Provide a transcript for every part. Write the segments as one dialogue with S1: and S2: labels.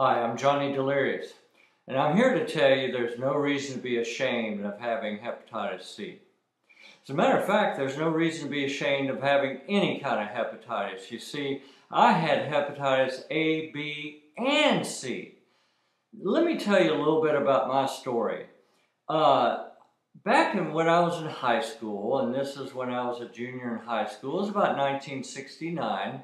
S1: Hi, I'm Johnny Delirious, and I'm here to tell you there's no reason to be ashamed of having hepatitis C. As a matter of fact, there's no reason to be ashamed of having any kind of hepatitis. You see, I had hepatitis A, B, and C. Let me tell you a little bit about my story. Back when I was in high school, and this is when I was a junior in high school, it was about 1969.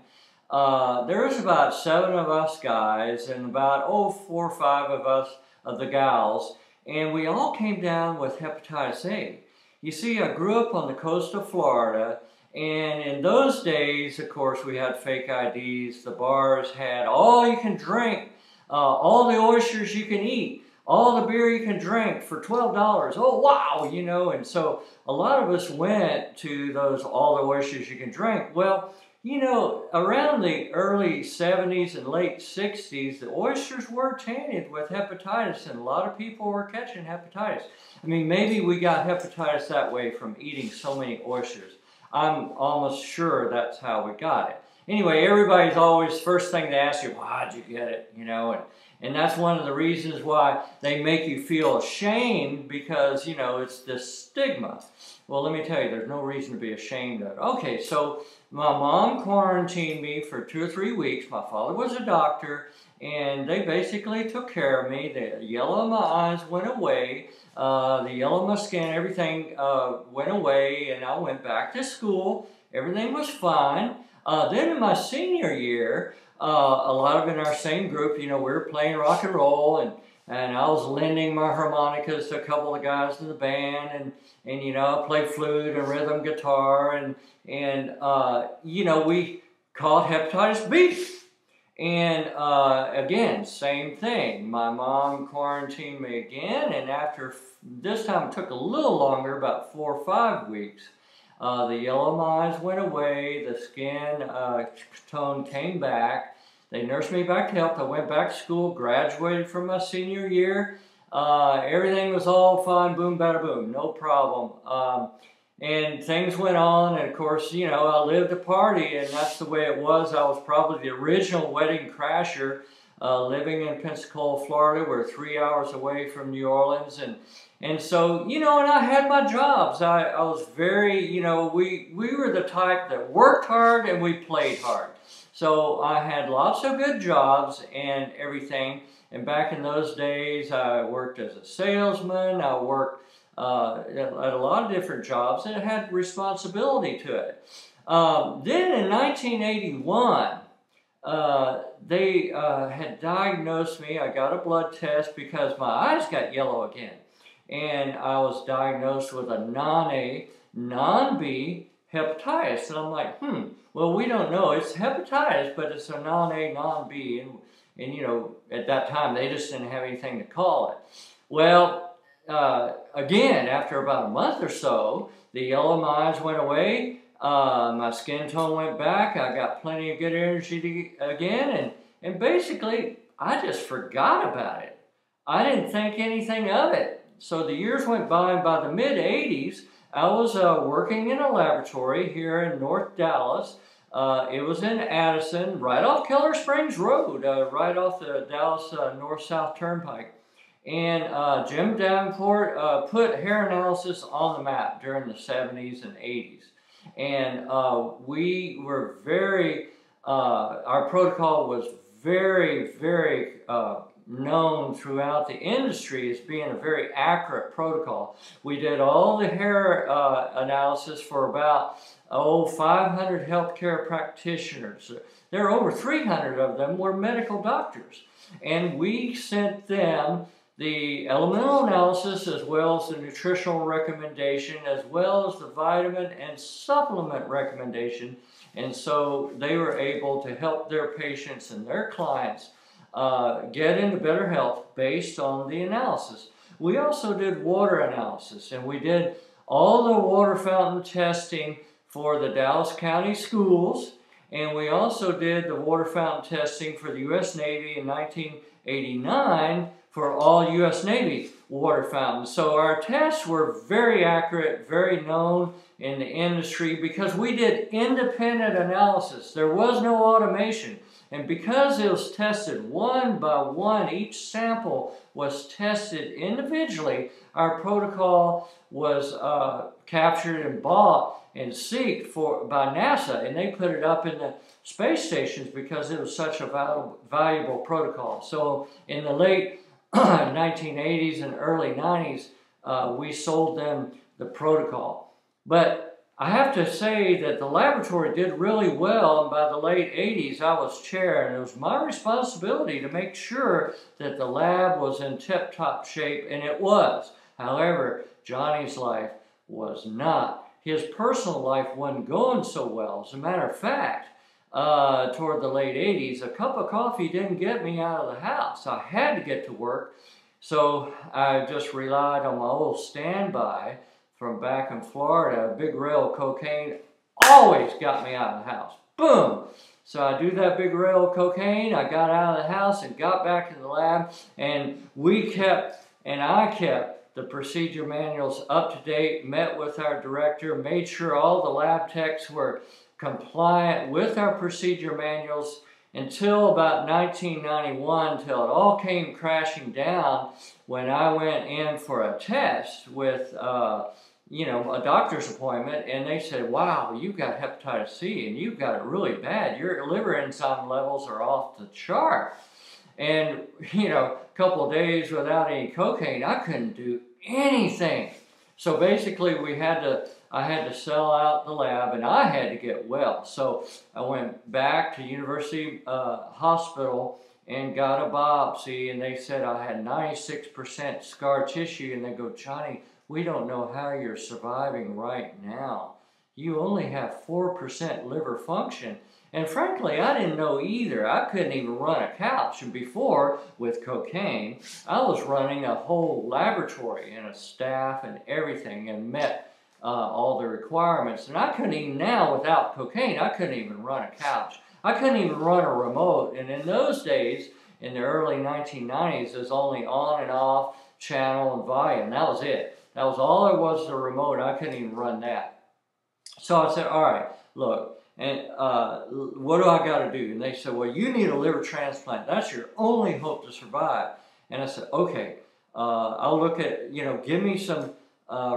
S1: There was about 7 of us guys and about 4 or 5 of us, of the gals, and we all came down with hepatitis A. You see, I grew up on the coast of Florida, and in those days, of course, we had fake IDs. The bars had all you can drink, all the oysters you can eat, all the beer you can drink for $12. Oh, wow, you know, and so a lot of us went to those all the oysters you can drink. Well, you know, around the early 70s and late 60s, the oysters were tainted with hepatitis, and a lot of people were catching hepatitis. I mean, maybe we got hepatitis that way from eating so many oysters. I'm almost sure that's how we got it. Anyway, everybody's always, first thing they ask you, well, how'd you get it? You know, and that's one of the reasons why they make you feel ashamed, because, you know, it's this stigma. Well, let me tell you, there's no reason to be ashamed of it. Okay, so my mom quarantined me for 2 or 3 weeks. My father was a doctor, and they basically took care of me. The yellow in my eyes went away. The yellow in my skin, everything went away, and I went back to school. Everything was fine. Then in my senior year, a lot of in our same group, you know, we were playing rock and roll, and I was lending my harmonicas to a couple of guys in the band, and you know, I played flute and rhythm guitar, and you know, we caught hepatitis B. And again, same thing. My mom quarantined me again, and after this time it took a little longer, about 4 or 5 weeks. The yellow in my eyes went away, the skin tone came back. They nursed me back to health. I went back to school, graduated from my senior year. Everything was all fine, boom, bada boom, no problem. And things went on, and of course, you know, I lived to party, and that's the way it was. I was probably the original wedding crasher, living in Pensacola, Florida. We're 3 hours away from New Orleans, and so, you know, and I had my jobs. I was very, you know, we were the type that worked hard and we played hard. So I had lots of good jobs and everything. And back in those days, I worked as a salesman. I worked at a lot of different jobs, and it had responsibility to it. Then in 1981, they had diagnosed me. I got a blood test because my eyes got yellow again. And I was diagnosed with a non-A, non-B hepatitis. And I'm like, well, we don't know. It's hepatitis, but it's a non-A, non-B. And you know, at that time, they just didn't have anything to call it. Well, again, after about a month or so, the yellow in my eyes went away. My skin tone went back. I got plenty of good energy again. And basically, I just forgot about it. I didn't think anything of it. So the years went by, and by the mid-'80s, I was working in a laboratory here in North Dallas. It was in Addison, right off Keller Springs Road, right off the Dallas North-South Turnpike. And Jim Davenport put hair analysis on the map during the 70s and 80s. And we were very, our protocol was very, very known throughout the industry as being a very accurate protocol. We did all the hair analysis for about 500 healthcare practitioners. There were over 300 of them were medical doctors, and we sent them the elemental analysis as well as the nutritional recommendation, as well as the vitamin and supplement recommendation, and so they were able to help their patients and their clients get into better health based on the analysis. We also did water analysis, and we did all the water fountain testing for the Dallas County schools, and we also did the water fountain testing for the U.S. Navy in 1989 for all U.S. Navy water fountains. So our tests were very accurate, very known in the industry because we did independent analysis. There was no automation. And because it was tested one by one, each sample was tested individually, our protocol was captured and bought and seeked for by NASA, and they put it up in the space stations because it was such a valuable protocol. So in the late 1980s and early 90s, we sold them the protocol. But I have to say that the laboratory did really well, and by the late 80s I was chair, and it was my responsibility to make sure that the lab was in tip-top shape, and it was. However, Johnny's life was not. His personal life wasn't going so well. As a matter of fact, toward the late 80s, a cup of coffee didn't get me out of the house. I had to get to work, so I just relied on my old standby from back in Florida. Big rail of cocaine always got me out of the house. Boom! So I do that big rail of cocaine, I got out of the house and got back in the lab, and I kept the procedure manuals up to date, met with our director, made sure all the lab techs were compliant with our procedure manuals until about 1991, until it all came crashing down when I went in for a test with a doctor's appointment, and they said, wow, you've got hepatitis C and you've got it really bad. Your liver enzyme levels are off the chart. And, a couple of days without any cocaine, I couldn't do anything. So basically I had to sell out the lab, and I had to get well. So I went back to University Hospital and got a biopsy, and they said I had 96% scar tissue, and they go, Johnny, we don't know how you're surviving right now. You only have 4% liver function. And frankly, I didn't know either. I couldn't even run a couch. And before, with cocaine, I was running a whole laboratory and a staff and everything, and met all the requirements. And I couldn't even now, without cocaine, I couldn't even run a couch. I couldn't even run a remote. And in those days, in the early 1990s, it was only on and off, channel and volume. That was it. That was all there was to the remote. I couldn't even run that. So I said, all right, look, and what do I got to do? And they said, well, you need a liver transplant. That's your only hope to survive. And I said, okay, I'll look at, give me some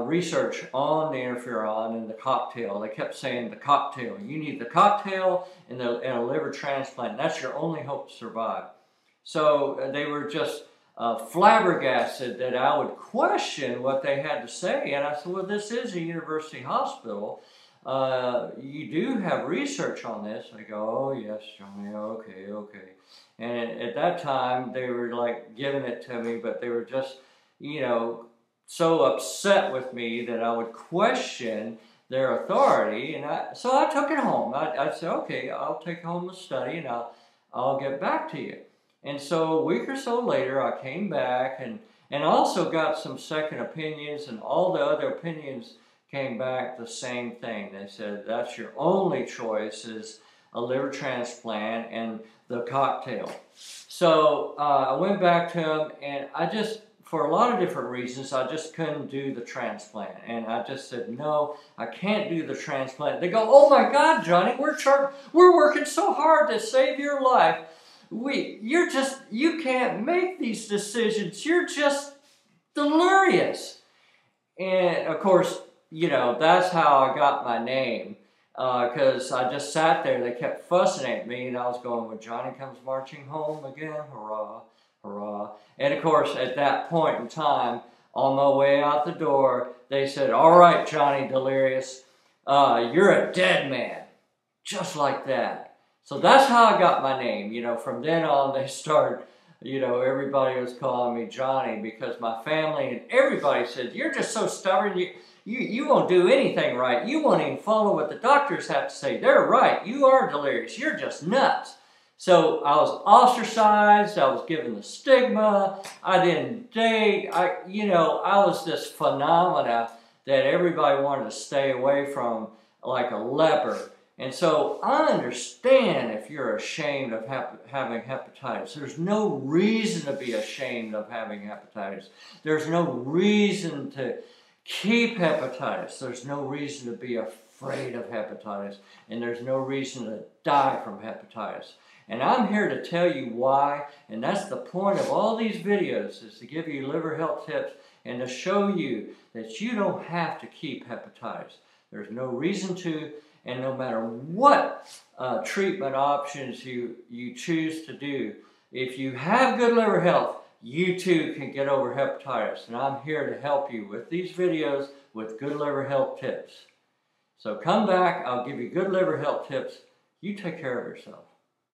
S1: research on the interferon and the cocktail. They kept saying the cocktail. You need the cocktail and a liver transplant. That's your only hope to survive. So they were just flabbergasted that I would question what they had to say. And I said, well, this is a university hospital. You do have research on this. They go, oh, yes, Johnny, okay. And at that time, they were like giving it to me, but they were just, so upset with me that I would question their authority. And so I took it home. I said, okay, I'll take home the study and I'll get back to you. And so a week or so later, I came back and also got some second opinions, and all the other opinions came back the same thing. They said, that's your only choice is a liver transplant and the cocktail. So I went back to them, and I just, for a lot of different reasons, I just couldn't do the transplant. And I just said, no, I can't do the transplant. They go, oh my God, Johnny, we're working so hard to save your life. You can't make these decisions. You're just delirious. And of course, that's how I got my name, because I just sat there. They kept fussing at me, and I was going, when Johnny comes marching home again, hurrah, hurrah. And of course, at that point in time, on my way out the door, they said, all right, Johnny Delirious, you're a dead man, just like that. So that's how I got my name. From then on, they started, everybody was calling me Johnny, because my family and everybody said, you're just so stubborn. You won't do anything right. You won't even follow what the doctors have to say. They're right. You are delirious. You're just nuts. So I was ostracized. I was given the stigma. I didn't date. I was this phenomena that everybody wanted to stay away from like a leper. And so I understand if you're ashamed of having hepatitis. There's no reason to be ashamed of having hepatitis. There's no reason to keep hepatitis. There's no reason to be afraid of hepatitis. And there's no reason to die from hepatitis. And I'm here to tell you why, and that's the point of all these videos, is to give you liver health tips and to show you that you don't have to keep hepatitis. There's no reason to, and no matter what treatment options you choose to do, if you have good liver health, you too can get over hepatitis. And I'm here to help you with these videos with good liver health tips. So come back, I'll give you good liver health tips. You take care of yourself.